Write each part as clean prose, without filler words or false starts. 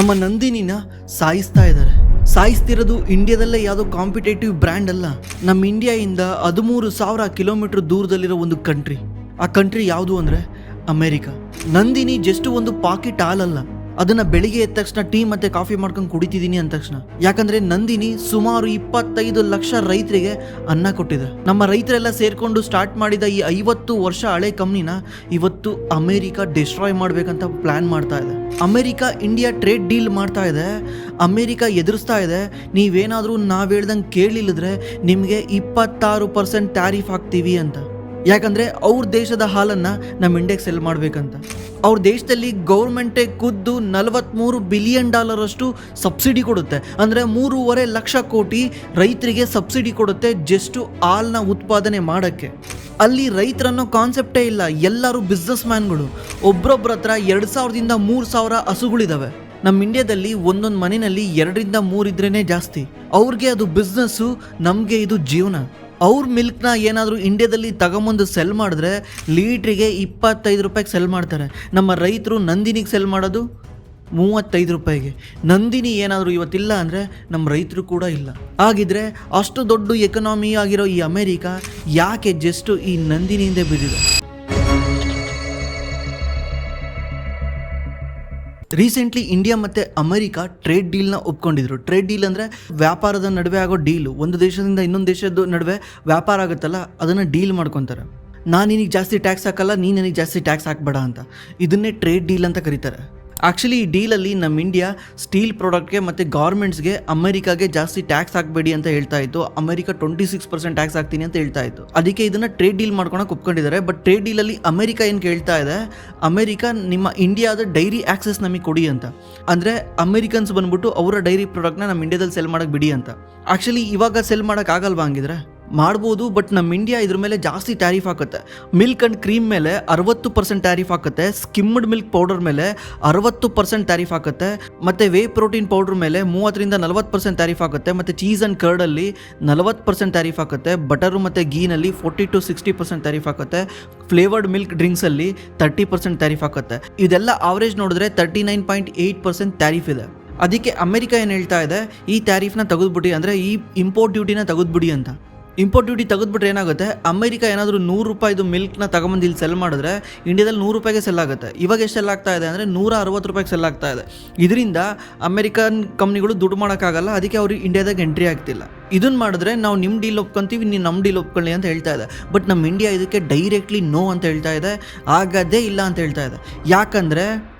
ನಮ್ಮ ನಂದಿನಿನ ಸಾಯಿಸ್ತಾ ಇದ್ದಾರೆ. ಸಾಯಿಸ್ತಿರೋದು ಇಂಡಿಯಾದಲ್ಲೇ ಯಾವುದೋ ಕಾಂಪಿಟೇಟಿವ್ ಬ್ರ್ಯಾಂಡ್ ಅಲ್ಲ, ನಮ್ಮ ಇಂಡಿಯಾದಿಂದ 13,000 ಕಿಲೋಮೀಟರ್ ದೂರದಲ್ಲಿರೋ ಒಂದು ಕಂಟ್ರಿ. ಆ ಕಂಟ್ರಿ ಯಾವುದು ಅಂದರೆ ಅಮೇರಿಕಾ. ನಂದಿನಿ ಜಸ್ಟ್ ಒಂದು ಪಾಕೆಟ್ ಹಾಲಲ್ಲ, ಅದನ್ನ ಬೆಳಿಗ್ಗೆ ಎದ್ದ ತಕ್ಷಣ ಟೀ ಮತ್ತೆ ಕಾಫಿ ಮಾಡ್ಕೊಂಡು ಕುಡಿತಿದ್ದೀನಿ ಅಂದ ತಕ್ಷಣ. ಯಾಕಂದ್ರೆ ನಂದಿನಿ ಸುಮಾರು 25 ಲಕ್ಷ ರೈತರಿಗೆ ಅನ್ನ ಕೊಟ್ಟಿದೆ. ನಮ್ಮ ರೈತರೆಲ್ಲ ಸೇರ್ಕೊಂಡು ಸ್ಟಾರ್ಟ್ ಮಾಡಿದ ಈ 50 ವರ್ಷ ಹಳೆ ಕಂಪ್ನಿನ ಇವತ್ತು ಅಮೇರಿಕಾ ಡಿಸ್ಟ್ರಾಯ್ ಮಾಡ್ಬೇಕಂತ ಪ್ಲಾನ್ ಮಾಡ್ತಾ ಇದೆ. ಅಮೇರಿಕಾ ಇಂಡಿಯಾ ಟ್ರೇಡ್ ಡೀಲ್ ಮಾಡ್ತಾ ಇದೆ. ಅಮೇರಿಕಾ ಎದುರಿಸ್ತಾ ಇದೆ, ನೀವೇನಾದ್ರೂ ನಾವ್ ಹೇಳ್ದಂಗೆ ಕೇಳಿಲ್ಲದ್ರೆ ನಿಮಗೆ 26% ಟ್ಯಾರಿಫ್ ಹಾಕ್ತೀವಿ ಅಂತ. ಯಾಕಂದ್ರೆ ಅವ್ರ ದೇಶದ ಹಾಲನ್ನ ನಮ್ಮ ಇಂಡಿಯಾಗೆ ಸೆಲ್ ಮಾಡ್ಬೇಕಂತ. ಅವ್ರ ದೇಶದಲ್ಲಿ ಗೌರ್ಮೆಂಟೇ ಖುದ್ದು $43 ಬಿಲಿಯನ್ ಅಷ್ಟು ಸಬ್ಸಿಡಿ ಕೊಡುತ್ತೆ. ಅಂದರೆ 3.5 ಲಕ್ಷ ಕೋಟಿ ರೈತರಿಗೆ ಸಬ್ಸಿಡಿ ಕೊಡುತ್ತೆ ಜಸ್ಟ್ ಹಾಲನ್ನ ಉತ್ಪಾದನೆ ಮಾಡೋಕ್ಕೆ. ಅಲ್ಲಿ ರೈತರನ್ನೋ ಕಾನ್ಸೆಪ್ಟೇ ಇಲ್ಲ, ಎಲ್ಲರೂ ಬಿಸ್ನೆಸ್ ಮ್ಯಾನ್ಗಳು. ಒಬ್ಬರೊಬ್ಬರ ಹತ್ರ 2,000ದಿಂದ 3,000 ಹಸುಗಳಿದಾವೆ. ನಮ್ಮ ಇಂಡಿಯಾದಲ್ಲಿ ಒಂದೊಂದು ಮನೆಯಲ್ಲಿ 2ರಿಂದ 3 ಇದ್ರೇ ಜಾಸ್ತಿ. ಅವ್ರಿಗೆ ಅದು ಬಿಸ್ನೆಸ್ಸು, ನಮಗೆ ಇದು ಜೀವನ. ಅವ್ರ ಮಿಲ್ಕ್ನ ಏನಾದರೂ ಇಂಡಿಯಾದಲ್ಲಿ ತಗೊಂಬಂದು ಸೆಲ್ ಮಾಡಿದ್ರೆ ಲೀಟ್ರಿಗೆ 25 ರೂಪಾಯಿಗೆ ಸೆಲ್ ಮಾಡ್ತಾರೆ. ನಮ್ಮ ರೈತರು ನಂದಿನಿಗೆ ಸೆಲ್ ಮಾಡೋದು 35 ರೂಪಾಯಿಗೆ. ನಂದಿನಿ ಏನಾದರೂ ಇವತ್ತಿಲ್ಲ ಅಂದರೆ ನಮ್ಮ ರೈತರು ಕೂಡ ಇಲ್ಲ. ಹಾಗಿದ್ರೆ ಅಷ್ಟು ದೊಡ್ಡ ಎಕನಾಮಿ ಆಗಿರೋ ಈ ಅಮೇರಿಕಾ ಯಾಕೆ ಜಸ್ಟ್ ಈ ನಂದಿನಿಯಿಂದ ಬಿದ್ದಿದೆ? ರೀಸೆಂಟ್ಲಿ ಇಂಡಿಯಾ ಮತ್ತು ಅಮೆರಿಕಾ ಟ್ರೇಡ್ ಡೀಲ್ನ ಒಪ್ಕೊಂಡಿದ್ರು. ಟ್ರೇಡ್ ಡೀಲ್ ಅಂದರೆ ವ್ಯಾಪಾರದ ನಡುವೆ ಆಗೋ ಡೀಲು. ಒಂದು ದೇಶದಿಂದ ಇನ್ನೊಂದು ದೇಶದ ನಡುವೆ ವ್ಯಾಪಾರ ಆಗುತ್ತಲ್ಲ, ಅದನ್ನು ಡೀಲ್ ಮಾಡ್ಕೊತಾರೆ. ನಾನು ನಿನಗೆ ಜಾಸ್ತಿ ಟ್ಯಾಕ್ಸ್ ಹಾಕಲ್ಲ, ನೀನು ನನಗೆ ಜಾಸ್ತಿ ಟ್ಯಾಕ್ಸ್ ಹಾಕಬೇಡ ಅಂತ. ಇದನ್ನೇ ಟ್ರೇಡ್ ಡೀಲ್ ಅಂತ ಕರೀತಾರೆ. ಆ್ಯಕ್ಚುಲಿ ಈ ಡೀಲಲ್ಲಿ ನಮ್ಮ ಇಂಡಿಯಾ ಸ್ಟೀಲ್ ಪ್ರಾಡಕ್ಟ್ಗೆ ಮತ್ತು ಗಾರ್ಮೆಂಟ್ಸ್ಗೆ ಅಮೆರಿಕಾಗೆ ಜಾಸ್ತಿ ಟ್ಯಾಕ್ಸ್ ಹಾಕಬೇಡಿ ಅಂತ ಹೇಳ್ತಾ ಇತ್ತು. ಅಮೆರಿಕಾ 26% ಟ್ಯಾಕ್ಸ್ ಹಾಕ್ತೀನಿ ಅಂತ ಹೇಳ್ತಾ ಇತ್ತು. ಅದಕ್ಕೆ ಇದನ್ನು ಟ್ರೇಡ್ ಡೀಲ್ ಮಾಡ್ಕೊಳಕ್ಕೆ ಒಪ್ಕೊಂಡಿದ್ದಾರೆ. ಬಟ್ ಟ್ರೇಡ್ ಡೀಲಲ್ಲಿ ಅಮೆರಿಕಾ ಏನು ಕೇಳ್ತಾ ಇದೆ, ಅಮೆರಿಕಾ ನಿಮ್ಮ ಇಂಡಿಯಾದ ಡೈರಿ ಆಕ್ಸೆಸ್ ನಮಗೆ ಕೊಡಿ ಅಂತ. ಅಂದರೆ ಅಮೆರಿಕನ್ಸ್ ಬಂದ್ಬಿಟ್ಟು ಅವರ ಡೈರಿ ಪ್ರಾಡಕ್ಟ್ನ ನಮ್ಮ ಇಂಡಿಯಾದಲ್ಲಿ ಸೆಲ್ ಮಾಡೋಕ್ಕೆ ಬಿಡಿ ಅಂತ. ಆ್ಯಕ್ಚುಲಿ ಇವಾಗ ಸೆಲ್ ಮಾಡೋಕ್ಕಾಗಲ್ವಾ? ಹಂಗಿದ್ರೆ ಮಾಡ್ಬೋದು, ಬಟ್ ನಮ್ಮ ಇಂಡಿಯಾ ಇದ್ರ ಮೇಲೆ ಜಾಸ್ತಿ ಟ್ಯಾರಿಫ್ ಹಾಕುತ್ತೆ. ಮಿಲ್ಕ್ ಆ್ಯಂಡ್ ಕ್ರೀಮ್ ಮೇಲೆ 60% ಟ್ಯಾರಿಫ್ ಹಾಕುತ್ತೆ. ಸ್ಕಿಮ್ಡ್ ಮಿಲ್ಕ್ ಪೌಡರ್ ಮೇಲೆ 60% ಟ್ಯಾರಿಫ್ ಹಾಕುತ್ತೆ. ಮತ್ತು ವೇ ಪ್ರೋಟೀನ್ ಪೌಡರ್ ಮೇಲೆ 30ರಿಂದ 40% ಟ್ಯಾರಿಫ್ ಹಾಕುತ್ತೆ. ಮತ್ತು ಚೀಸ್ ಆ್ಯಂಡ್ ಕರ್ಡಲ್ಲಿ 40% ಟ್ಯಾರಿಫ್ ಹಾಕುತ್ತೆ. ಬಟರು ಮತ್ತು ಗೀನಲ್ಲಿ 40 to 60% ಟ್ಯಾರಿಫ್ ಹಾಕುತ್ತೆ. ಫ್ಲೇವರ್ಡ್ ಮಿಲ್ಕ್ ಡ್ರಿಂಕ್ಸಲ್ಲಿ 30% ಟ್ಯಾರಿಫ್ ಹಾಕುತ್ತೆ. ಇದೆಲ್ಲ ಆವರೇಜ್ ನೋಡಿದ್ರೆ 39.8% ಟ್ಯಾರಿಫ್ ಇದೆ. ಅದಕ್ಕೆ ಅಮೆರಿಕ ಏನು ಹೇಳ್ತಾ ಇದೆ, ಈ ಟ್ಯಾರಿಫ್ನ ತೆಗೆದುಬಿಡಿ, ಅಂದರೆ ಈ ಇಂಪೋರ್ಟ್ ಡ್ಯೂಟಿನ ತೆಗೆದುಬಿಡಿ ಅಂತ. ಇಂಪೋರ್ಟ್ ಡ್ಯೂಟಿ ತೆಗೆದುಬಿಟ್ರೆ ಏನಾಗುತ್ತೆ, ಅಮೆರಿಕ ಏನಾದರೂ 100 ರೂಪಾಯಿದು ಮಿಲ್ಕ್ನ ತಗೊಂಬಂದು ಇಲ್ಲಿ ಸೆಲ್ ಮಾಡಿದ್ರೆ ಇಂಡಿಯಾದಲ್ಲಿ 100 ರೂಪಾಯಿಗೆ ಸೆಲ್ ಆಗುತ್ತೆ. ಇವಾಗ ಎಷ್ಟು ಸೆಲ್ ಆಗ್ತಾ ಇದೆ ಅಂದರೆ 160 ರೂಪಾಯಿಗೆ ಸೆಲ್ ಆಗ್ತಾ ಇದೆ. ಇದರಿಂದ ಅಮೆರಿಕನ್ ಕಂಪ್ನಿಗಳು ದುಡ್ಡು ಮಾಡೋಕ್ಕಾಗಲ್ಲ, ಅದಕ್ಕೆ ಅವ್ರಿಗೆ ಇಂಡಿಯಾದಾಗ ಎಂಟ್ರಿ ಆಗ್ತಿಲ್ಲ. ಇದನ್ನು ಮಾಡಿದ್ರೆ ನಾವು ನಿಮ್ಮ ಡೀಲ್ ಒಪ್ಕೊಂತೀವಿ, ನೀವು ನಮ್ಮ ಡೀಲ್ ಒಪ್ಕೊಳ್ಳಿ ಅಂತ ಹೇಳ್ತಾ ಇದೆ. ಬಟ್ ನಮ್ಮ ಇಂಡಿಯಾ ಇದಕ್ಕೆ ಡೈರೆಕ್ಟ್ಲಿ ನೋ ಅಂತ ಹೇಳ್ತಾ ಇದೆ, ಆಗೋದೇ ಇಲ್ಲ ಅಂತ ಹೇಳ್ತಾ ಇದೆ. ಯಾಕಂದರೆ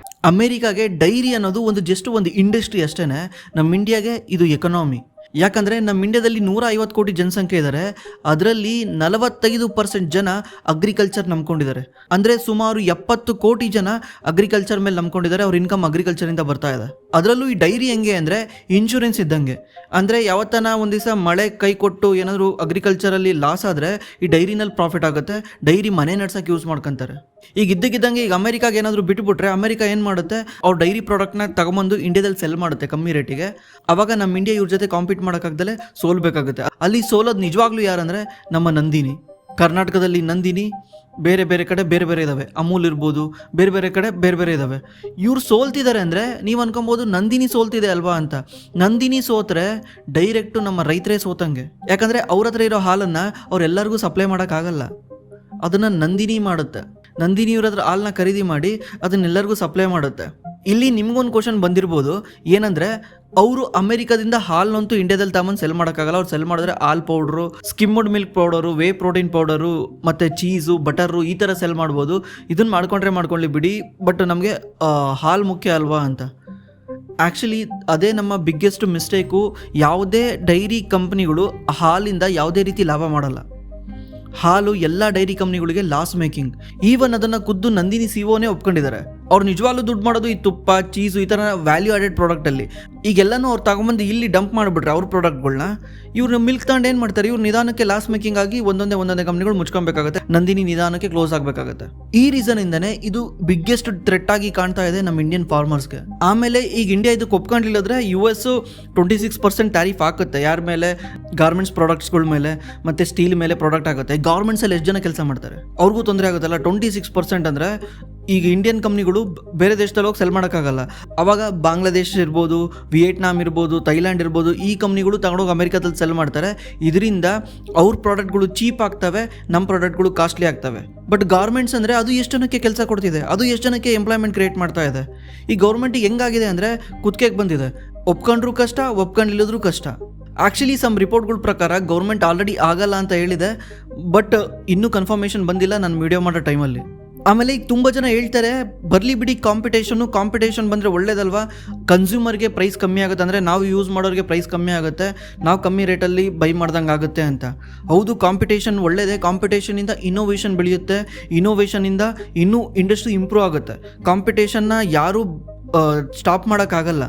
ಅಮೇರಿಕಾಗೆ ಡೈರಿ ಅನ್ನೋದು ಜಸ್ಟ್ ಒಂದು ಇಂಡಸ್ಟ್ರಿ ಅಷ್ಟೇ, ನಮ್ಮ ಇಂಡಿಯಾಗೆ ಇದು ಎಕನಾಮಿ. ಯಾಕಂದರೆ ನಮ್ಮ ಇಂಡಿಯಾದಲ್ಲಿ 150 ಕೋಟಿ ಜನಸಂಖ್ಯೆ ಇದ್ದಾರೆ. ಅದರಲ್ಲಿ 45% ಜನ ಅಗ್ರಿಕಲ್ಚರ್ ನಂಬ್ಕೊಂಡಿದ್ದಾರೆ. ಅಂದರೆ ಸುಮಾರು 70 ಕೋಟಿ ಜನ ಅಗ್ರಿಕಲ್ಚರ್ ಮೇಲೆ ನಂಬ್ಕೊಂಡಿದ್ದಾರೆ. ಅವ್ರ ಇನ್ಕಮ್ ಅಗ್ರಿಕಲ್ಚರಿಂದ ಬರ್ತಾ ಇದೆ. ಅದರಲ್ಲೂ ಈ ಡೈರಿ ಹೆಂಗೆ ಅಂದರೆ ಇನ್ಶೂರೆನ್ಸ್ ಇದ್ದಂಗೆ. ಅಂದರೆ ಯಾವತ್ತನ ಒಂದು ದಿವಸ ಮಳೆ ಕೈ ಕೊಟ್ಟು ಏನಾದರೂ ಅಗ್ರಿಕಲ್ಚರಲ್ಲಿ ಲಾಸ್ ಆದರೆ ಈ ಡೈರಿನಲ್ಲಿ ಪ್ರಾಫಿಟ್ ಆಗುತ್ತೆ. ಡೈರಿ ಮನೆ ನಡ್ಸೋಕ್ಕೆ ಯೂಸ್ ಮಾಡ್ಕೊತಾರೆ. ಈಗ ಇದ್ದಕ್ಕಿದ್ದಂಗೆ ಈಗ ಅಮೆರಿಕಾಗೆ ಏನಾದರೂ ಬಿಟ್ಟುಬಿಟ್ರೆ ಅಮೆರಿಕ ಏನು ಮಾಡುತ್ತೆ, ಅವ್ರ ಡೈರಿ ಪ್ರಾಡಕ್ಟ್ನ ತಗೊಂಬಂದು ಇಂಡಿಯಾದಲ್ಲಿ ಸೆಲ್ ಮಾಡುತ್ತೆ ಕಮ್ಮಿ ರೇಟಿಗೆ. ಆವಾಗ ನಮ್ಮ ಇಂಡಿಯಾ ಇವ್ರ ಜೊತೆ ಕಾಂಪೀಟ್ ಮಾಡೋಕ್ಕಾಗ್ದಲೇ ಸೋಲ್ಬೇಕಾಗುತ್ತೆ. ಅಲ್ಲಿ ಸೋಲೋದು ನಿಜವಾಗ್ಲೂ ಯಾರಂದರೆ ನಮ್ಮ ನಂದಿನಿ. ಕರ್ನಾಟಕದಲ್ಲಿ ನಂದಿನಿ, ಬೇರೆ ಬೇರೆ ಕಡೆ ಬೇರೆ ಬೇರೆ ಇದ್ದಾವೆ. ಅಮೂಲ್ ಇರ್ಬೋದು, ಬೇರೆ ಬೇರೆ ಕಡೆ ಬೇರೆ ಬೇರೆ ಇದ್ದಾವೆ. ಇವ್ರು ಸೋಲ್ತಿದ್ದಾರೆ ಅಂದರೆ ನೀವು ಅನ್ಕೊಬೋದು ನಂದಿನಿ ಸೋಲ್ತಿದೆ ಅಲ್ವಾ ಅಂತ. ನಂದಿನಿ ಸೋತ್ರೆ ಡೈರೆಕ್ಟು ನಮ್ಮ ರೈತರೇ ಸೋತಂಗೆ. ಯಾಕಂದರೆ ಅವ್ರ ಹತ್ರ ಇರೋ ಹಾಲನ್ನು ಅವ್ರೆಲ್ಲರಿಗೂ ಸಪ್ಲೈ ಮಾಡೋಕ್ಕಾಗಲ್ಲ, ಅದನ್ನು ನಂದಿನಿ ಮಾಡುತ್ತೆ. ನಂದಿನಿ ಇವ್ರ ಹತ್ರ ಹಾಲನ್ನ ಖರೀದಿ ಮಾಡಿ ಅದನ್ನೆಲ್ಲರಿಗೂ ಸಪ್ಲೈ ಮಾಡುತ್ತೆ. ಇಲ್ಲಿ ನಿಮ್ಗೊಂದು ಕ್ವಶನ್ ಬಂದಿರ್ಬೋದು, ಏನಂದರೆ ಅವರು ಅಮೆರಿಕದಿಂದ ಹಾಲನ್ನಂತೂ ಇಂಡಿಯಾದಲ್ಲಿ ತಗೊಂಡು ಸೆಲ್ ಮಾಡೋಕ್ಕಾಗಲ್ಲ. ಅವ್ರು ಸೆಲ್ ಮಾಡಿದ್ರೆ ಹಾಲ್ powder, skimmed milk powder, whey protein powder, ಮತ್ತು ಚೀಸು, ಬಟರು ಈ ಥರ ಸೆಲ್ ಮಾಡ್ಬೋದು. ಇದನ್ನು ಮಾಡ್ಕೊಂಡ್ಲಿ ಬಿಡಿ, ಬಟ್ ನಮಗೆ ಹಾಲು ಮುಖ್ಯ ಅಲ್ವಾ ಅಂತ. ಆ್ಯಕ್ಚುಲಿ ಅದೇ ನಮ್ಮ ಬಿಗ್ಗೆಸ್ಟ್ ಮಿಸ್ಟೇಕು. ಯಾವುದೇ ಡೈರಿ ಕಂಪ್ನಿಗಳು ಹಾಲಿಂದ ಯಾವುದೇ ರೀತಿ ಲಾಭ ಮಾಡಲ್ಲ. ಹಾಲು ಎಲ್ಲ ಡೈರಿ ಕಂಪ್ನಿಗಳಿಗೆ ಲಾಸ್ ಮೇಕಿಂಗ್. ಈವನ್ ಅದನ್ನು ಖುದ್ದು ನಂದಿನಿ ಸಿಒನೇ ಒಪ್ಕೊಂಡಿದ್ದಾರೆ. ಅವ್ರು ನಿಜವಾಗ್ಲೂ ದುಡ್ಡು ಮಾಡೋದು ಈ ತುಪ್ಪ, ಚೀಸು, ಈ ಥರ ವ್ಯಾಲ್ಯೂ ಆಡೆಡ್ ಪ್ರಾಡಕ್ಟಲ್ಲಿ. ಈಗೆಲ್ಲನೂ ಅವ್ರು ತಗೊಂಬಂದು ಇಲ್ಲಿ ಡಂಪ್ ಮಾಡಿಬಿಟ್ರೆ ಅವ್ರ ಪ್ರಾಡಕ್ಟ್ಗಳನ್ನ, ಇವ್ರು ಮಿಲ್ಕ್ ತಗೊಂಡು ಏನು ಮಾಡ್ತಾರೆ, ಇವ್ರು ನಿಧಾನಕ್ಕೆ ಲಾಸ್ ಮೇಕಿಂಗ್ ಆಗಿ ಒಂದೊಂದೇ ಕಂಪ್ನಿಗಳು ಮುಚ್ಕೊಬೇಕಾಗುತ್ತೆ. ನಂದಿನಿ ನಿಧಾನಕ್ಕೆ ಕ್ಲೋಸ್ ಆಗಬೇಕಾಗುತ್ತೆ. ಈ ರೀಸನಿಂದನೇ ಇದು ಬಿಗ್ಗೆಸ್ಟ್ ಥ್ರೆಟ್ ಆಗಿ ಕಾಣ್ತಾ ಇದೆ ನಮ್ಮ ಇಂಡಿಯನ್ ಫಾರ್ಮರ್ಸ್ಗೆ. ಆಮೇಲೆ ಈಗ ಇಂಡಿಯಾ ಇದಕ್ಕೆ ಒಪ್ಕೊಂಡಿಲ್ಲದ್ರೆ US 26% ಟ್ಯಾರಿಫ್ ಹಾಕುತ್ತೆ. ಯಾರ ಮೇಲೆ? ಗಾರ್ಮೆಂಟ್ಸ್ ಪ್ರಾಡಕ್ಟ್ಸ್ಗಳ ಮೇಲೆ ಮತ್ತು ಸ್ಟೀಲ್ ಮೇಲೆ ಪ್ರಾಡಕ್ಟ್ ಆಗುತ್ತೆ. ಗಾರ್ಮೆಂಟ್ಸಲ್ಲಿ ಎಷ್ಟು ಜನ ಕೆಲಸ ಮಾಡ್ತಾರೆ, ಅವ್ರಿಗೂ ತೊಂದರೆ ಆಗುತ್ತಲ್ಲ. 26% ಅಂದರೆ ಈಗ ಇಂಡಿಯನ್ ಕಂಪ್ನಿಗಳು ಬೇರೆ ದೇಶದಲ್ಲಿ ಹೋಗಿ ಸೆಲ್ ಮಾಡೋಕ್ಕಾಗಲ್ಲ. ಅವಾಗ ಬಾಂಗ್ಲಾದೇಶ ಇರ್ಬೋದು, ವಿಯೆಟ್ನಾಂ ಇರ್ಬೋದು, ಥೈಲ್ಯಾಂಡ್ ಇರ್ಬೋದು, ಈ ಕಂಪ್ನಿಗಳು ತಗೊಂಡೋಗಿ ಅಮೆರಿಕಾದಲ್ಲಿ ಸೆಲ್ ಮಾಡ್ತಾರೆ. ಇದರಿಂದ ಅವ್ರ ಪ್ರಾಡಕ್ಟ್ಗಳು ಚೀಪ್ ಆಗ್ತವೆ, ನಮ್ಮ ಪ್ರಾಡಕ್ಟ್ಗಳು ಕಾಸ್ಟ್ಲಿ ಆಗ್ತವೆ. ಬಟ್ ಗೌರ್ಮೆಂಟ್ಸ್ ಅಂದರೆ ಅದು ಎಷ್ಟು ಜನಕ್ಕೆ ಕೆಲಸ ಕೊಡ್ತಿದೆ, ಅದು ಎಷ್ಟು ಜನಕ್ಕೆ ಎಂಪ್ಲಾಯ್ಮೆಂಟ್ ಕ್ರಿಯೇಟ್ ಮಾಡ್ತಾ ಇದೆ. ಈ ಗೌರ್ಮೆಂಟಿಗೆ ಹೆಂಗಾಗಿದೆ ಅಂದರೆ ಕುತ್ತಿಗೆಗೆ ಬಂದಿದೆ, ಒಪ್ಕೊಂಡ್ರೂ ಕಷ್ಟ, ಒಪ್ಕೊಂಡಿಲ್ಲದ್ರೂ ಕಷ್ಟ. ಆ್ಯಕ್ಚುಲಿ ಸಮ್ ರಿಪೋರ್ಟ್ಗಳ ಪ್ರಕಾರ ಗೌರ್ಮೆಂಟ್ ಆಲ್ರೆಡಿ ಆಗಲ್ಲ ಅಂತ ಹೇಳಿದೆ, ಬಟ್ ಇನ್ನೂ ಕನ್ಫರ್ಮೇಷನ್ ಬಂದಿಲ್ಲ ನಾನು ವಿಡಿಯೋ ಮಾಡೋ ಟೈಮಲ್ಲಿ. ಆಮೇಲೆ ಈಗ ತುಂಬ ಜನ ಹೇಳ್ತಾರೆ ಬರಲಿ ಬಿಡಿ ಕಾಂಪಿಟೇಷನ್ ಬಂದರೆ ಒಳ್ಳೇದಲ್ವಾ, ಕನ್ಸ್ಯೂಮರ್ಗೆ ಪ್ರೈಸ್ ಕಮ್ಮಿ ಆಗುತ್ತೆ, ಅಂದರೆ ನಾವು ಯೂಸ್ ಮಾಡೋರಿಗೆ ಪ್ರೈಸ್ ಕಮ್ಮಿ ಆಗುತ್ತೆ, ನಾವು ಕಮ್ಮಿ ರೇಟಲ್ಲಿ ಬೈ ಮಾಡ್ದಂಗೆ ಆಗುತ್ತೆ ಅಂತ. ಹೌದು, ಕಾಂಪಿಟೇಷನ್ ಒಳ್ಳೆಯದೇ, ಕಾಂಪಿಟೇಷನಿಂದ ಇನ್ನೋವೇಷನ್ ಬೆಳೆಯುತ್ತೆ, ಇನ್ನೋವೇಷನಿಂದ ಇನ್ನೂ ಇಂಡಸ್ಟ್ರಿ ಇಂಪ್ರೂವ್ ಆಗುತ್ತೆ. ಕಾಂಪಿಟೇಷನ್ನ ಯಾರೂ ಸ್ಟಾಪ್ ಮಾಡೋಕ್ಕಾಗಲ್ಲ.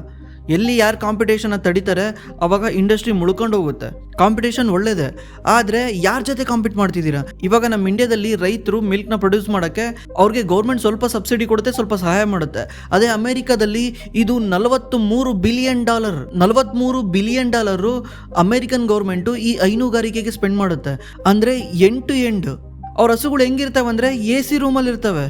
ಎಲ್ಲಿ ಯಾರು ಕಾಂಪಿಟೇಷನ್ನ ತಡೀತಾರೆ ಅವಾಗ ಇಂಡಸ್ಟ್ರಿ ಮುಳ್ಕೊಂಡು ಹೋಗುತ್ತೆ. ಕಾಂಪಿಟೇಷನ್ ಒಳ್ಳೇದೇ, ಆದರೆ ಯಾರ ಜೊತೆ ಕಾಂಪೀಟ್ ಮಾಡ್ತಿದ್ದೀರಾ? ಇವಾಗ ನಮ್ಮ ಇಂಡಿಯಾದಲ್ಲಿ ರೈತರು ಮಿಲ್ಕ್ನ ಪ್ರೊಡ್ಯೂಸ್ ಮಾಡೋಕ್ಕೆ ಅವ್ರಿಗೆ ಗೌರ್ಮೆಂಟ್ ಸ್ವಲ್ಪ ಸಬ್ಸಿಡಿ ಕೊಡುತ್ತೆ, ಸ್ವಲ್ಪ ಸಹಾಯ ಮಾಡುತ್ತೆ. ಅದೇ ಅಮೇರಿಕಾದಲ್ಲಿ ಇದು $43 ಬಿಲಿಯನ್ ಅಮೇರಿಕನ್ ಗೌರ್ಮೆಂಟು ಈ ಹೈನುಗಾರಿಕೆಗೆ ಸ್ಪೆಂಡ್ ಮಾಡುತ್ತೆ. ಅಂದರೆ ಎಂಡ್ ಟು ಎಂಡ್ ಅವ್ರ ಹಸುಗಳು ಹೆಂಗಿರ್ತವೆ ಅಂದರೆ AC ರೂಮಲ್ಲಿ ಇರ್ತವೆ.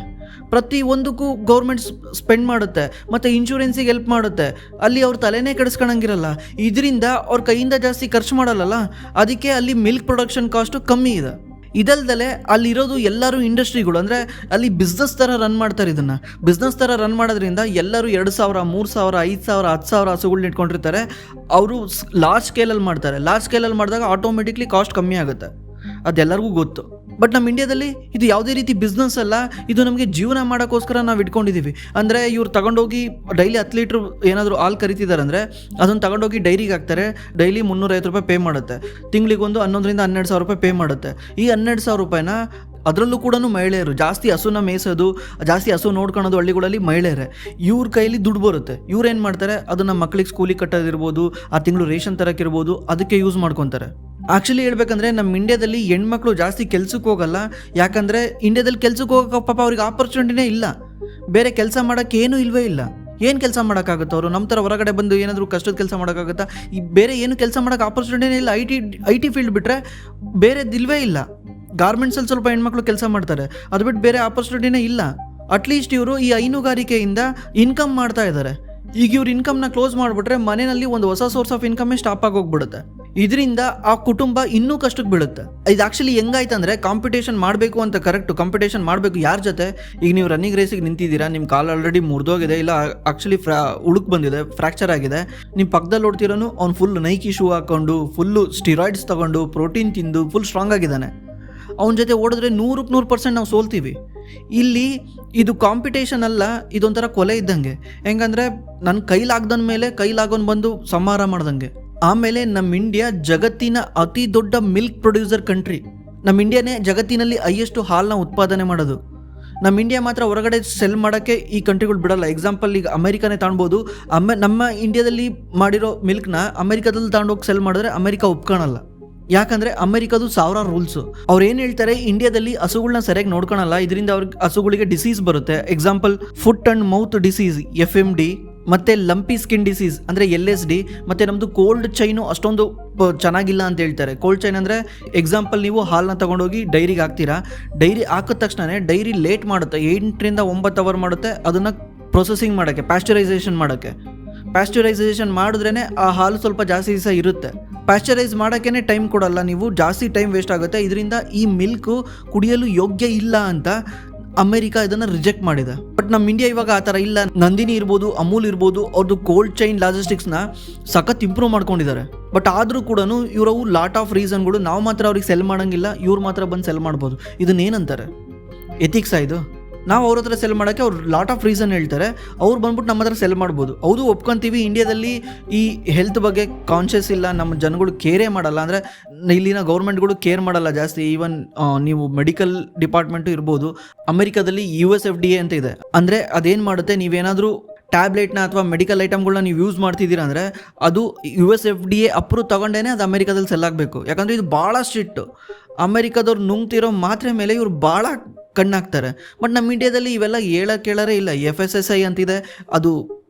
ಪ್ರತಿ ಒಂದಕ್ಕೂ ಗೌರ್ಮೆಂಟ್ ಸ್ಪೆಂಡ್ ಮಾಡುತ್ತೆ, ಮತ್ತು ಇನ್ಶೂರೆನ್ಸಿಗೆ ಹೆಲ್ಪ್ ಮಾಡುತ್ತೆ. ಅಲ್ಲಿ ಅವ್ರ ತಲೆನೇ ಕೆಡಿಸ್ಕೊಳಂಗಿರಲ್ಲ. ಇದರಿಂದ ಅವ್ರ ಕೈಯಿಂದ ಜಾಸ್ತಿ ಖರ್ಚು ಮಾಡಲ್ಲ, ಅದಕ್ಕೆ ಅಲ್ಲಿ ಮಿಲ್ಕ್ ಪ್ರೊಡಕ್ಷನ್ ಕಾಸ್ಟು ಕಮ್ಮಿ ಇದೆ. ಇದಲ್ದಲೆ ಅಲ್ಲಿರೋದು ಎಲ್ಲರೂ ಇಂಡಸ್ಟ್ರಿಗಳು, ಅಂದರೆ ಅಲ್ಲಿ ಬಿಸ್ನೆಸ್ ಥರ ರನ್ ಮಾಡ್ತಾರೆ. ಇದನ್ನು ಬಿಸ್ನೆಸ್ ಥರ ರನ್ ಮಾಡೋದ್ರಿಂದ ಎಲ್ಲರೂ 2,000, 3,000, 5,000, 10,000 ಹಸುಗಳ್ನ ಇಟ್ಕೊಂಡಿರ್ತಾರೆ. ಅವರು ಲಾರ್ಜ್ ಸ್ಕೇಲಲ್ಲಿ ಮಾಡ್ತಾರೆ. ಲಾರ್ಜ್ ಸ್ಕೇಲಲ್ಲಿ ಮಾಡಿದಾಗ ಆಟೋಮೆಟಿಕ್ಲಿ ಕಾಸ್ಟ್ ಕಮ್ಮಿ ಆಗುತ್ತೆ, ಅದೆಲ್ಲರಿಗೂ ಗೊತ್ತು. ಬಟ್ ನಮ್ಮ ಇಂಡಿಯಾದಲ್ಲಿ ಇದು ಯಾವುದೇ ರೀತಿ ಬಿಸ್ನೆಸ್ ಅಲ್ಲ, ಇದು ನಮಗೆ ಜೀವನ ಮಾಡೋಕ್ಕೋಸ್ಕರ ನಾವು ಇಟ್ಕೊಂಡಿದ್ದೀವಿ. ಅಂದರೆ ಇವ್ರು ತಗೊಂಡೋಗಿ ಡೈಲಿ 10 ಲೀಟ್ರ್ ಏನಾದರೂ ಹಾಲು ಕರಿತಿದ್ದಾರೆ ಅಂದರೆ ಅದನ್ನು ತಗೊಂಡೋಗಿ ಡೈರಿಗೆ ಹಾಕ್ತಾರೆ. ಡೈಲಿ $350 ಪೇ ಮಾಡುತ್ತೆ, ತಿಂಗಳಿಗೊಂದು 11,000-12,000 ಪೇ ಮಾಡುತ್ತೆ. ಈ 12,000 ಅದರಲ್ಲೂ ಕೂಡ ಮಹಿಳೆಯರು ಜಾಸ್ತಿ ಹಸುನ ಮೇಯಿಸೋದು, ಜಾಸ್ತಿ ಹಸು ನೋಡ್ಕೊಳೋದು ಹಳ್ಳಿಗಳಲ್ಲಿ ಮಹಿಳೆಯರೇ. ಇವ್ರ ಕೈಲಿ ದುಡ್ಡು ಬರುತ್ತೆ. ಇವ್ರು ಏನು ಮಾಡ್ತಾರೆ, ಅದನ್ನು ಮಕ್ಕಳಿಗೆ ಸ್ಕೂಲಿಗೆ ಕಟ್ಟೋದಿರ್ಬೋದು, ಆ ತಿಂಗಳು ರೇಷನ್ ತರಕ್ಕಿರ್ಬೋದು, ಅದಕ್ಕೆ ಯೂಸ್ ಮಾಡ್ಕೊತಾರೆ. ಆ್ಯಕ್ಚುಲಿ ಹೇಳ್ಬೇಕಂದ್ರೆ ನಮ್ಮ ಇಂಡಿಯಾದಲ್ಲಿ ಹೆಣ್ಮಕ್ಳು ಜಾಸ್ತಿ ಕೆಲ್ಸಕ್ಕೆ ಹೋಗಲ್ಲ. ಯಾಕಂದರೆ ಇಂಡಿಯಾದಲ್ಲಿ ಕೆಲ್ಸಕ್ಕೆ ಹೋಗೋಕೆ ಪಾಪ ಅವ್ರಿಗೆ ಆಪರ್ಚುನಿಟಿನೇ ಇಲ್ಲ. ಬೇರೆ ಕೆಲಸ ಮಾಡೋಕ್ಕೆ ಏನೂ ಇಲ್ಲವೇ ಇಲ್ಲ. ಏನು ಕೆಲಸ ಮಾಡೋಕ್ಕಾಗುತ್ತೆ ಅವರು? ನಮ್ಮ ಥರ ಹೊರಗಡೆ ಬಂದು ಏನಾದರೂ ಕಷ್ಟದ ಕೆಲಸ ಮಾಡೋಕ್ಕಾಗುತ್ತಾ? ಈ ಬೇರೆ ಏನು ಕೆಲಸ ಮಾಡೋಕ್ಕೆ ಆಪರ್ಚುನಿಟಿನೇ ಇಲ್ಲ. ಐ ಟಿ ಫೀಲ್ಡ್ ಬಿಟ್ಟರೆ ಬೇರೆದಿಲ್ವೇ ಇಲ್ಲ. ಗಾರ್ಮೆಂಟ್ಸಲ್ಲಿ ಸ್ವಲ್ಪ ಹೆಣ್ಮಕ್ಳು ಕೆಲಸ ಮಾಡ್ತಾರೆ, ಅದು ಬಿಟ್ಟು ಬೇರೆ ಆಪರ್ಚುನಿಟಿನೇ ಇಲ್ಲ. ಅಟ್ಲೀಸ್ಟ್ ಇವರು ಈ ಹೈನುಗಾರಿಕೆಯಿಂದ ಇನ್ಕಮ್ ಮಾಡ್ತಾ ಇದ್ದಾರೆ. ಈಗ ಇವ್ರು ಇನ್ಕಮ್ನ ಕ್ಲೋಸ್ ಮಾಡಿಬಿಟ್ರೆ ಮನೆಯಲ್ಲಿ ಒಂದು ಹೊಸ ಸೋರ್ಸ್ ಆಫ್ ಇನ್ಕಮೇ ಸ್ಟಾಪ್ ಆಗಿ ಹೋಗ್ಬಿಡುತ್ತೆ. ಇದರಿಂದ ಆ ಕುಟುಂಬ ಇನ್ನೂ ಕಷ್ಟಕ್ಕೆ ಬೀಳುತ್ತೆ. ಇದು ಆ್ಯಕ್ಚುಲಿ ಹೆಂಗಾಯ್ತಂದರೆ ಕಾಂಪಿಟೇಷನ್ ಮಾಡಬೇಕು ಅಂತ, ಕರೆಕ್ಟು ಕಾಂಪಿಟೇಷನ್ ಮಾಡಬೇಕು. ಯಾರ ಜೊತೆ? ಈಗ ನೀವು ರನ್ನಿಂಗ್ ರೇಸಿಗೆ ನಿಂತಿದ್ದೀರಾ, ನಿಮ್ಮ ಕಾಲು ಆಲ್ರೆಡಿ ಮುರಿದೋಗಿದೆ, ಇಲ್ಲ ಆ್ಯಕ್ಚುಲಿ ಉಳುಕ್ ಬಂದಿದೆ, ಫ್ರ್ಯಾಕ್ಚರ್ ಆಗಿದೆ. ನಿಮ್ಮ ಪಕ್ಕದಲ್ಲಿ ಓಡ್ತಿರೋನು ಅವ್ನು ಫುಲ್ ನೈಕಿ ಶೂ ಹಾಕ್ಕೊಂಡು, ಫುಲ್ಲು ಸ್ಟಿರಾಯ್ಡ್ಸ್ ತೊಗೊಂಡು, ಪ್ರೋಟೀನ್ ತಿಂದು ಫುಲ್ ಸ್ಟ್ರಾಂಗ್ ಆಗಿದ್ದಾನೆ. ಅವನ ಜೊತೆ ಓಡಿದ್ರೆ 100% ನಾವು ಸೋಲ್ತೀವಿ. ಇಲ್ಲಿ ಇದು ಕಾಂಪಿಟೇಷನ್ ಅಲ್ಲ, ಇದೊಂಥರ ಕೊಲೆ ಇದ್ದಂಗೆ. ಹೆಂಗಂದರೆ ನನ್ನ ಕೈಲಾಗ್ದನ ಮೇಲೆ ಕೈಲಾಗೋನ್ ಬಂದು ಸಂಹಾರ ಮಾಡ್ದಂಗೆ. ಆಮೇಲೆ ನಮ್ಮ ಇಂಡಿಯಾ ಜಗತ್ತಿನ ಅತಿ ದೊಡ್ಡ ಮಿಲ್ಕ್ ಪ್ರೊಡ್ಯೂಸರ್ ಕಂಟ್ರಿ. ನಮ್ಮ ಇಂಡಿಯಾನೇ ಜಗತ್ತಿನಲ್ಲಿ ಹೈಯೆಸ್ಟ್ ಹಾಲನ್ನ ಉತ್ಪಾದನೆ ಮಾಡೋದು. ನಮ್ಮ ಇಂಡಿಯಾ ಮಾತ್ರ ಹೊರಗಡೆ ಸೆಲ್ ಮಾಡೋಕ್ಕೆ ಈ ಕಂಟ್ರಿಗಳು ಬಿಡಲ್ಲ. ಎಕ್ಸಾಂಪಲ್ ಈಗ ಅಮೆರಿಕಾನೇ ತಗೊಳ್ಬೋದು. ನಮ್ಮ ಇಂಡಿಯಾದಲ್ಲಿ ಮಾಡಿರೋ ಮಿಲ್ಕ್ನ ಅಮೆರಿಕಾದಲ್ಲಿ ತಗೊಂಡೋಗಿ ಸೆಲ್ ಮಾಡಿದ್ರೆ ಅಮೆರಿಕ ಒಪ್ಕೊಳಲ್ಲ. ಯಾಕಂದರೆ ಅಮೆರಿಕದು 1000 ರೂಲ್ಸು. ಅವ್ರು ಏನು ಹೇಳ್ತಾರೆ, ಇಂಡಿಯಾದಲ್ಲಿ ಹಸುಗಳನ್ನ ಸರಿಯಾಗಿ ನೋಡ್ಕೊಳಲ್ಲ, ಇದರಿಂದ ಅವ್ರಿಗೆ ಹಸುಗಳಿಗೆ ಡಿಸೀಸ್ ಬರುತ್ತೆ. Example foot and mouth disease FMD, ಮತ್ತು ಲಂಪಿ ಸ್ಕಿನ್ ಡಿಸೀಸ್ ಅಂದರೆ LSD, ಮತ್ತು ನಮ್ಮದು ಕೋಲ್ಡ್ ಚೈನು ಅಷ್ಟೊಂದು ಚೆನ್ನಾಗಿಲ್ಲ ಅಂತ ಹೇಳ್ತಾರೆ. ಕೋಲ್ಡ್ ಚೈನ್ ಅಂದರೆ ಎಕ್ಸಾಂಪಲ್ ನೀವು ಹಾಲನ್ನ ತೊಗೊಂಡೋಗಿ ಡೈರಿಗೆ ಹಾಕ್ತೀರಾ, ಡೈರಿ ಹಾಕಿದ ತಕ್ಷಣ ಡೈರಿ ಲೇಟ್ ಮಾಡುತ್ತೆ, 8 ರಿಂದ 9 ಅವರ್ ಮಾಡುತ್ತೆ ಅದನ್ನು ಪ್ರೊಸೆಸಿಂಗ್ ಮಾಡೋಕ್ಕೆ, ಪ್ಯಾಸ್ಚರೈಸೇಷನ್ ಮಾಡಿದ್ರೇ ಆ ಹಾಲು ಸ್ವಲ್ಪ ಜಾಸ್ತಿ ದಿವಸ ಇರುತ್ತೆ. ಪ್ಯಾಸ್ಚರೈಸ್ ಮಾಡೋಕ್ಕೇ ಟೈಮ್ ಕೊಡಲ್ಲ ನೀವು, ಜಾಸ್ತಿ ಟೈಮ್ ವೇಸ್ಟ್ ಆಗುತ್ತೆ. ಇದರಿಂದ ಈ ಮಿಲ್ಕು ಕುಡಿಯಲು ಯೋಗ್ಯ ಇಲ್ಲ ಅಂತ ಅಮೆರಿಕ ಇದನ್ನು ರಿಜೆಕ್ಟ್ ಮಾಡಿದೆ. ಬಟ್ ನಮ್ಮ ಇಂಡಿಯಾ ಇವಾಗ ಆ ಥರ ಇಲ್ಲ. ನಂದಿನಿ ಇರ್ಬೋದು, ಅಮೂಲ್ ಇರ್ಬೋದು, ಅವ್ರದ್ದು ಕೋಲ್ಡ್ ಚೈನ್ ಲಾಜಿಸ್ಟಿಕ್ಸ್ನ ಸಖತ್ ಇಂಪ್ರೂವ್ ಮಾಡ್ಕೊಂಡಿದ್ದಾರೆ. ಬಟ್ ಆದರೂ ಕೂಡ ಇವರವು ಲಾಟ್ ಆಫ್ ರೀಸನ್ಗಳು, ನಾವು ಮಾತ್ರ ಅವ್ರಿಗೆ ಸೆಲ್ ಮಾಡೋಂಗಿಲ್ಲ, ಇವ್ರು ಮಾತ್ರ ಬಂದು ಸೆಲ್ ಮಾಡ್ಬೋದು. ಇದನ್ನೇನಂತಾರೆ? ಎಥಿಕ್ಸಾ ಇದು? ನಾವು ಅವ್ರ ಹತ್ರ ಸೆಲ್ ಮಾಡೋಕ್ಕೆ ಅವ್ರು ಲಾಟ್ ಆಫ್ ರೀಸನ್ ಹೇಳ್ತಾರೆ, ಅವ್ರು ಬಂದ್ಬಿಟ್ಟು ನಮ್ಮ ಹತ್ರ ಸೆಲ್ ಮಾಡ್ಬೋದು. ಹೌದು, ಒಪ್ಕೊಂತೀವಿ, ಇಂಡಿಯಾದಲ್ಲಿ ಈ ಹೆಲ್ತ್ ಬಗ್ಗೆ ಕಾನ್ಷಿಯಸ್ ಇಲ್ಲ, ನಮ್ಮ ಜನಗಳು ಕೇರೇ ಮಾಡಲ್ಲ. ಅಂದರೆ ಇಲ್ಲಿನ ಗೌರ್ಮೆಂಟ್ಗಳು ಕೇರ್ ಮಾಡಲ್ಲ ಜಾಸ್ತಿ. ಈವನ್ ನೀವು ಮೆಡಿಕಲ್ ಡಿಪಾರ್ಟ್ಮೆಂಟು ಇರ್ಬೋದು. ಅಮೆರಿಕಾದಲ್ಲಿ USFDA ಅಂತ ಇದೆ. ಅಂದರೆ ಅದೇನು ಮಾಡುತ್ತೆ, ನೀವೇನಾದರೂ ಟ್ಯಾಬ್ಲೆಟ್ನ ಅಥವಾ ಮೆಡಿಕಲ್ ಐಟಮ್ಗಳನ್ನ ನೀವು ಯೂಸ್ ಮಾಡ್ತಿದ್ದೀರಾ ಅಂದರೆ ಅದು USFDA ಅಪ್ರೂವ್ ತೊಗೊಂಡೇ ಅದು ಅಮೆರಿಕಾದಲ್ಲಿ ಸೆಲ್ ಆಗಬೇಕು. ಯಾಕಂದರೆ ಇದು ಭಾಳ ಸ್ಟ್ರಿಕ್ಟು. ಅಮೆರಿಕಾದವ್ರು ನುಂಗ್ತಿರೋ ಮಾತ್ರೆ ಮೇಲೆ ಇವ್ರು ಭಾಳ ಕಣ್ಣಾಕ್ತಾರೆ. ಬಟ್ ನಮ್ಮ ಇಂಡಿಯಾದಲ್ಲಿ ಇವೆಲ್ಲ ಕೇಳರೇ ಇಲ್ಲ. FSSAI ಅಂತಿದೆ, ಅದು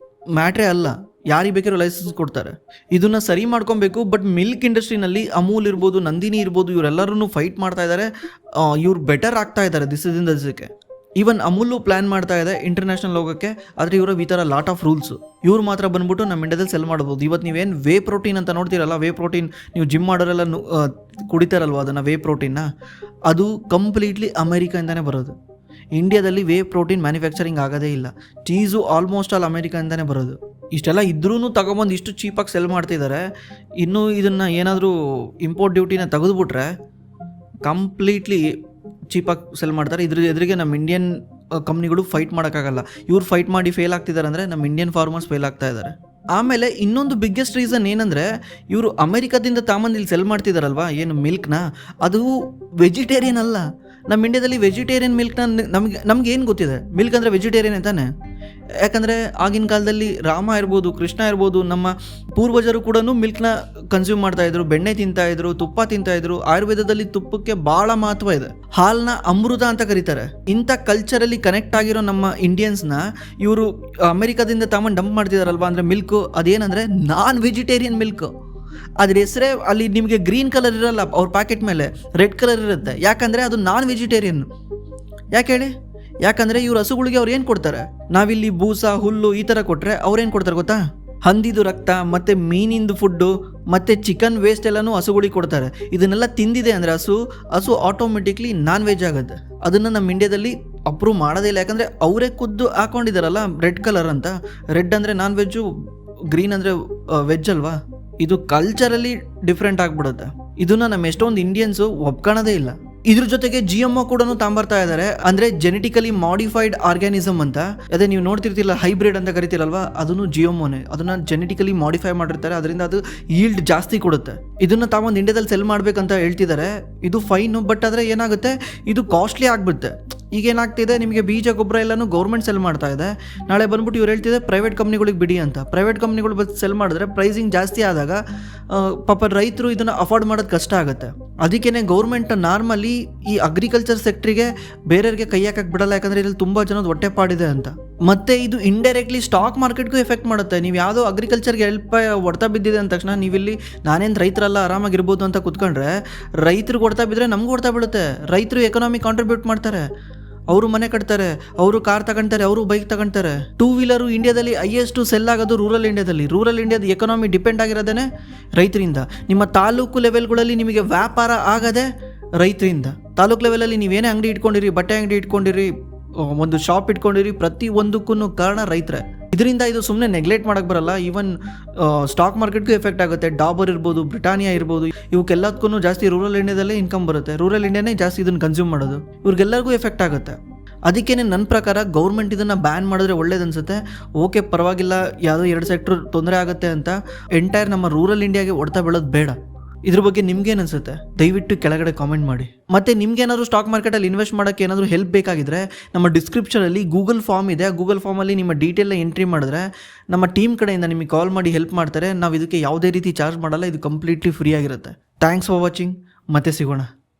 ಮ್ಯಾಟ್ರೇ ಅಲ್ಲ, ಯಾರಿಗೆ ಬೇಕಿರೋ ಲೈಸೆನ್ಸ್ ಕೊಡ್ತಾರೆ. ಇದನ್ನು ಸರಿ ಮಾಡ್ಕೊಬೇಕು. ಬಟ್ ಮಿಲ್ಕ್ ಇಂಡಸ್ಟ್ರಿನಲ್ಲಿ ಅಮೂಲ್ ಇರ್ಬೋದು, ನಂದಿನಿ ಇರ್ಬೋದು, ಇವರೆಲ್ಲರೂ ಫೈಟ್ ಮಾಡ್ತಾ ಇದ್ದಾರೆ. ಇವ್ರು ಬೆಟರ್ ಆಗ್ತಾ ಇದ್ದಾರೆ ದಿಸದಿಂದ ದಿಸಕ್ಕೆ. ಈವನ್ ಅಮೂಲು ಪ್ಲ್ಯಾನ್ ಮಾಡ್ತಾ ಇದೆ ಇಂಟರ್ನ್ಯಾಷನಲ್ ಹೋಗೋಕ್ಕೆ, ಆದರೆ ಇವರು ಈ ಥರ ಲಾಟ್ ಆಫ್ ರೂಲ್ಸು. ಇವ್ರು ಮಾತ್ರ ಬಂದ್ಬಿಟ್ಟು ನಮ್ಮ ಇಂಡಿಯಾದಲ್ಲಿ ಸೆಲ್ ಮಾಡ್ಬೋದು. ಇವತ್ತು ನೀವೇನು ವೇ ಪ್ರೋಟೀನ್ ಅಂತ ನೋಡ್ತೀರಲ್ಲ, ವೇ ಪ್ರೋಟೀನ್ ನೀವು ಜಿಮ್ ಮಾಡೋರೆಲ್ಲ ಕುಡಿತಾರಲ್ವ ಅದನ್ನು, ವೇ ಪ್ರೋಟೀನ್ನ, ಅದು ಕಂಪ್ಲೀಟ್ಲಿ ಅಮೇರಿಕಾಯಿಂದನೇ ಬರೋದು. ಇಂಡಿಯಾದಲ್ಲಿ ವೇ ಪ್ರೋಟೀನ್ ಮ್ಯಾನುಫ್ಯಾಕ್ಚರಿಂಗ್ ಆಗೋದೇ ಇಲ್ಲ. ಚೀಸು ಆಲ್ಮೋಸ್ಟ್ ಆಲ್ ಅಮೇರಿಕಾಯಿಂದನೇ ಬರೋದು. ಇಷ್ಟೆಲ್ಲ ಇದ್ರೂ ತಗೊಬಂದು ಇಷ್ಟು ಚೀಪಾಗಿ ಸೆಲ್ ಮಾಡ್ತಿದ್ದಾರೆ. ಇನ್ನೂ ಇದನ್ನು ಏನಾದರೂ ಇಂಪೋರ್ಟ್ ಡ್ಯೂಟಿನ ತೆಗೆದುಬಿಟ್ರೆ ಕಂಪ್ಲೀಟ್ಲಿ ಚೀಪಾಗಿ ಸೆಲ್ ಮಾಡ್ತಾರೆ. ಇದ್ರ ಎದುರಿಗೆ ನಮ್ಮ ಇಂಡಿಯನ್ ಕಂಪ್ನಿಗಳು ಫೈಟ್ ಮಾಡೋಕ್ಕಾಗಲ್ಲ. ಇವ್ರು ಫೈಟ್ ಮಾಡಿ ಫೇಲ್ ಆಗ್ತಿದ್ದಾರೆ ಅಂದರೆ ನಮ್ಮ ಇಂಡಿಯನ್ ಫಾರ್ಮರ್ಸ್ ಫೇಲ್ ಆಗ್ತಾ ಇದ್ದಾರೆ. ಆಮೇಲೆ ಇನ್ನೊಂದು ಬಿಗ್ಗೆಸ್ಟ್ ರೀಸನ್ ಏನಂದರೆ, ಇವರು ಅಮೆರಿಕದಿಂದ ತಾಂಬಂದು ಇಲ್ಲಿ ಸೆಲ್ ಮಾಡ್ತಿದ್ದಾರಲ್ವ ಏನು ಮಿಲ್ಕ್ನ, ಅದು ವೆಜಿಟೇರಿಯನ್ ಅಲ್ಲ. ನಮ್ಮ ಇಂಡಿಯಾದಲ್ಲಿ ವೆಜಿಟೇರಿಯನ್ ಮಿಲ್ಕ್ನ ನಮ್ಗೆ ಏನು ಗೊತ್ತಿದೆ, ಮಿಲ್ಕ್ ಅಂದರೆ ವೆಜಿಟೇರಿಯನ್ ಅಂತಾನೆ. ಯಾಕಂದರೆ ಆಗಿನ ಕಾಲದಲ್ಲಿ ರಾಮ ಇರ್ಬೋದು, ಕೃಷ್ಣ ಇರ್ಬೋದು, ನಮ್ಮ ಪೂರ್ವಜರು ಕೂಡ ಮಿಲ್ಕ್ನ ಕನ್ಸ್ಯೂಮ್ ಮಾಡ್ತಾಯಿದ್ರು, ಬೆಣ್ಣೆ ತಿಂತಾಯಿದ್ರು, ತುಪ್ಪ ತಿಂತಾಯಿದ್ರು. ಆಯುರ್ವೇದದಲ್ಲಿ ತುಪ್ಪಕ್ಕೆ ಭಾಳ ಮಹತ್ವ ಇದೆ. ಹಾಲನ್ನ ಅಮೃತ ಅಂತ ಕರೀತಾರೆ. ಇಂಥ ಕಲ್ಚರಲ್ಲಿ ಕನೆಕ್ಟ್ ಆಗಿರೋ ನಮ್ಮ ಇಂಡಿಯನ್ಸ್ನ ಇವರು ಅಮೆರಿಕದಿಂದ ತಗೊಂಡು ಡಂಪ್ ಮಾಡ್ತಿದಾರಲ್ವ ಅಂದರೆ ಮಿಲ್ಕು, ಅದೇನಂದರೆ ನಾನ್ ವೆಜಿಟೇರಿಯನ್ ಮಿಲ್ಕ್. ಅದ್ರ ಹೆಸರೇ ಅಲ್ಲಿ ನಿಮಗೆ ಗ್ರೀನ್ ಕಲರ್ ಇರಲ್ಲ, ಅವ್ರ ಪ್ಯಾಕೆಟ್ ಮೇಲೆ ರೆಡ್ ಕಲರ್ ಇರುತ್ತೆ. ಯಾಕಂದರೆ ಅದು ನಾನ್ ವೆಜಿಟೇರಿಯನ್. ಯಾಕೆ ಹೇಳಿ? ಯಾಕಂದರೆ ಇವ್ರ ಹಸುಗಳಿಗೆ ಅವ್ರು ಏನು ಕೊಡ್ತಾರೆ, ನಾವಿಲ್ಲಿ ಬೂಸ, ಹುಲ್ಲು ಈ ಥರ ಕೊಟ್ಟರೆ ಅವ್ರೇನು ಕೊಡ್ತಾರೆ ಗೊತ್ತಾ? ಹಂದಿದು ರಕ್ತ ಮತ್ತು ಮೀನಿಂದು ಫುಡ್ಡು ಮತ್ತು ಚಿಕನ್ ವೇಸ್ಟ್ ಎಲ್ಲನೂ ಹಸುಗಳಿಗೆ ಕೊಡ್ತಾರೆ. ಇದನ್ನೆಲ್ಲ ತಿಂದಿದೆ ಅಂದರೆ ಹಸು ಆಟೋಮೆಟಿಕ್ಲಿ ನಾನ್ ವೆಜ್ ಆಗುತ್ತೆ. ಅದನ್ನು ನಮ್ಮ ಇಂಡಿಯಾದಲ್ಲಿ ಅಪ್ರೂವ್ ಮಾಡೋದೇ ಇಲ್ಲ. ಯಾಕಂದರೆ ಅವರೇ ಖುದ್ದು ಹಾಕೊಂಡಿದ್ದಾರಲ್ಲ ರೆಡ್ ಕಲರ್ ಅಂತ. ರೆಡ್ ಅಂದರೆ ನಾನ್ ವೆಜ್ಜು, ಗ್ರೀನ್ ಅಂದರೆ ವೆಜ್ ಅಲ್ವಾ. ಇದು ಕಲ್ಚರಲ್ಲಿ ಡಿಫ್ರೆಂಟ್ ಆಗಿಬಿಡುತ್ತೆ. ಇದನ್ನು ನಮ್ಮ ಎಷ್ಟೊಂದು ಇಂಡಿಯನ್ಸು ಒಪ್ಕೊಳ್ಳೋದೇ ಇಲ್ಲ. ಇದ್ರ ಜೊತೆಗೆ GMO ಕೂಡ ತಾಂಬರ್ತಾ ಇದ್ದಾರೆ, ಅಂದರೆ ಜೆನೆಟಿಕಲಿ ಮಾಡಿಫೈಡ್ ಆರ್ಗ್ಯಾನಿಸಮ್ ಅಂತ. ಅದೇ ನೀವು ನೋಡ್ತಿರ್ತಿಲ್ಲ, ಹೈಬ್ರಿಡ್ ಅಂತ ಕರಿತೀರಲ್ವಾ, ಅದನ್ನು GMOನೇ. ಅದನ್ನು ಜೆನೆಟಿಕಲಿ ಮಾಡಿಫೈ ಮಾಡಿರ್ತಾರೆ, ಅದರಿಂದ ಅದು ಈಲ್ಡ್ ಜಾಸ್ತಿ ಕೊಡುತ್ತೆ. ಇದನ್ನು ತಾವೊಂದು ಇಂಡಿಯಾದಲ್ಲಿ ಸೆಲ್ ಮಾಡಬೇಕಂತ ಹೇಳ್ತಿದ್ದಾರೆ. ಇದು ಫೈನು, ಬಟ್ ಆದರೆ ಏನಾಗುತ್ತೆ, ಇದು ಕಾಸ್ಟ್ಲಿ ಆಗಿಬಿಡುತ್ತೆ. ಈಗೇನಾಗ್ತಿದೆ, ನಿಮಗೆ ಬೀಜ ಗೊಬ್ಬರ ಎಲ್ಲನೂ ಗೌರ್ಮೆಂಟ್ ಸೆಲ್ ಮಾಡ್ತಾ ಇದೆ. ನಾಳೆ ಬಂದ್ಬಿಟ್ಟು ಇವ್ರು ಹೇಳ್ತಿದೆ ಪ್ರೈವೇಟ್ ಕಂಪ್ನಿಗಳಿಗೆ ಬಿಡಿ ಅಂತ. ಪ್ರೈವೇಟ್ ಕಂಪ್ನಿಗಳು ಬಂದು ಸೆಲ್ ಮಾಡಿದ್ರೆ ಪ್ರೈಸಿಂಗ್ ಜಾಸ್ತಿ ಆದಾಗ ಪಾಪ ರೈತರು ಇದನ್ನು ಅಫೋರ್ಡ್ ಮಾಡೋದು ಕಷ್ಟ ಆಗುತ್ತೆ. ಅದಕ್ಕೇ ಗೌರ್ಮೆಂಟ್ ನಾರ್ಮಲಿ ಈ ಅಗ್ರಿಕಲ್ಚರ್ ಸೆಕ್ಟ್ರಿಗೆ ಬೇರೆಯವ್ರಿಗೆ ಕೈ ಹಾಕಕ್ಕೆ ಬಿಡಲ್ಲ. ಯಾಕಂದರೆ ಇಲ್ಲಿ ತುಂಬ ಜನದ ಹೊಟ್ಟೆಪಾಡಿದೆ ಅಂತ. ಮತ್ತು ಇದು ಇಂಡೈರೆಕ್ಟ್ಲಿ ಸ್ಟಾಕ್ ಮಾರ್ಕೆಟ್ಗೂ ಎಫೆಕ್ಟ್ ಮಾಡುತ್ತೆ. ನೀವು ಯಾವುದೋ ಅಗ್ರಿಕಲ್ಚರ್ಗೆ ಹೆಲ್ಪ್ ಹೊಡ್ತಾ ಬಿದ್ದಿದೆ ಅಂದ ತಕ್ಷಣ ನೀವಿಲ್ಲಿ ನಾನೇನು ರೈತರಲ್ಲ ಆರಾಮಾಗಿರ್ಬೋದು ಅಂತ ಕೂತ್ಕೊಂಡ್ರೆ, ರೈತರಿಗೆ ಹೊಡ್ತಾ ಬಿದ್ದರೆ ನಮ್ಗೆ ಹೊಡ್ತಾ ಬೀಳುತ್ತೆ. ರೈತರು ಎಕನಾಮಿ ಕಾಂಟ್ರಿಬ್ಯೂಟ್ ಮಾಡ್ತಾರೆ, ಅವರು ಮನೆ ಕಟ್ತಾರೆ, ಅವರು ಕಾರ್ ತಗೊಳ್ತಾರೆ, ಅವರು ಬೈಕ್ ತಗೊಳ್ತಾರೆ. 2 ವೀಲರು ಇಂಡಿಯಾದಲ್ಲಿ ಹೈಯೆಸ್ಟ್ ಸೆಲ್ ಆಗೋದು ರೂರಲ್ ಇಂಡಿಯಾದಲ್ಲಿ. ರೂರಲ್ ಇಂಡಿಯಾದ ಎಕನಾಮಿ ಡಿಪೆಂಡ್ ಆಗಿರೋದೇ ರೈತರಿಂದ. ನಿಮ್ಮ ತಾಲೂಕು ಲೆವೆಲ್ಗಳಲ್ಲಿ ನಿಮಗೆ ವ್ಯಾಪಾರ ಆಗದೆ ರೈತರಿಂದ. ತಾಲೂಕು ಲೆವೆಲಲ್ಲಿ ನೀವೇನೇ ಅಂಗಡಿ ಇಟ್ಕೊಂಡಿರಿ, ಬಟ್ಟೆ ಅಂಗಡಿ ಇಟ್ಕೊಂಡಿರಿ, ಒಂದು ಶಾಪ್ ಇಟ್ಕೊಂಡಿರಿ, ಪ್ರತಿ ಒಂದಕ್ಕೂ ಕಾರಣ ರೈತರೇ. ಇದರಿಂದ ಇದು ಸುಮ್ಮನೆ ನೆಗ್ಲೆಕ್ಟ್ ಮಾಡೋಕ್ಕೆ ಬರಲ್ಲ. ಈವನ್ ಸ್ಟಾಕ್ ಮಾರ್ಕೆಟ್ಗೂ ಎಫೆಕ್ಟ್ ಆಗುತ್ತೆ. ಡಾಬರ್ ಇರ್ಬೋದು, ಬ್ರಿಟಾನಿಯಾ ಇರ್ಬೋದು, ಇವಕ್ಕೆಲ್ಲದಕ್ಕೂ ಜಾಸ್ತಿ ರೂರಲ್ ಇಂಡಿಯಾದಲ್ಲೇ ಇನ್ಕಮ್ ಬರುತ್ತೆ. ರೂರಲ್ ಇಂಡಿಯಾನೇ ಜಾಸ್ತಿ ಇದನ್ನು ಕನ್ಸ್ಯೂಮ್ ಮಾಡೋದು. ಇವ್ರಿಗೆಲ್ಲರಿಗೂ ಎಫೆಕ್ಟ್ ಆಗುತ್ತೆ. ಅದಕ್ಕೇ ನನ್ನ ಪ್ರಕಾರ ಗೌರ್ಮೆಂಟ್ ಇದನ್ನು ಬ್ಯಾನ್ ಮಾಡಿದ್ರೆ ಒಳ್ಳೇದನ್ಸುತ್ತೆ. ಓಕೆ, ಪರವಾಗಿಲ್ಲ, ಯಾವುದೋ 2 ಸೆಕ್ಟ್ರ್ ತೊಂದರೆ ಆಗುತ್ತೆ ಅಂತ ಎಂಟೈರ್ ನಮ್ಮ ರೂರಲ್ ಇಂಡಿಯಾಗೆ ಹೊಡ್ತಾ ಬೀಳೋದು ಬೇಡ. ಇದ್ರ ಬಗ್ಗೆ ನಿಮ್ಗೇನು ಅನಿಸುತ್ತೆ ದಯವಿಟ್ಟು ಕೆಳಗಡೆ ಕಾಮೆಂಟ್ ಮಾಡಿ. ಮತ್ತು ನಿಮ್ಗೇನಾದರೂ ಸ್ಟಾಕ್ ಮಾರ್ಕೆಟಲ್ಲಿ ಇನ್ವೆಸ್ಟ್ ಮಾಡೋಕ್ಕೆ ಏನಾದರೂ ಹೆಲ್ಪ್ ಬೇಕಾಗಿದ್ದರೆ ನಮ್ಮ ಡಿಸ್ಕ್ರಿಪ್ಷನಲ್ಲಿ ಗೂಗಲ್ ಫಾರ್ಮ್ ಇದೆ. ಆ ಗೂಗಲ್ ಫಾರ್ಮಲ್ಲಿ ನಿಮ್ಮ ಡೀಟೇಲ್ನ ಎಂಟ್ರಿ ಮಾಡಿದ್ರೆ ನಮ್ಮ ಟೀಮ್ ಕಡೆಯಿಂದ ನಿಮಗೆ ಕಾಲ್ ಮಾಡಿ ಹೆಲ್ಪ್ ಮಾಡ್ತಾರೆ. ನಾವು ಇದಕ್ಕೆ ಯಾವುದೇ ರೀತಿ ಚಾರ್ಜ್ ಮಾಡಲ್ಲ. ಇದು ಕಂಪ್ಲೀಟ್ಲಿ ಫ್ರೀ ಆಗಿರುತ್ತೆ. Thanks for watching. ಮತ್ತೆ ಸಿಗೋಣ.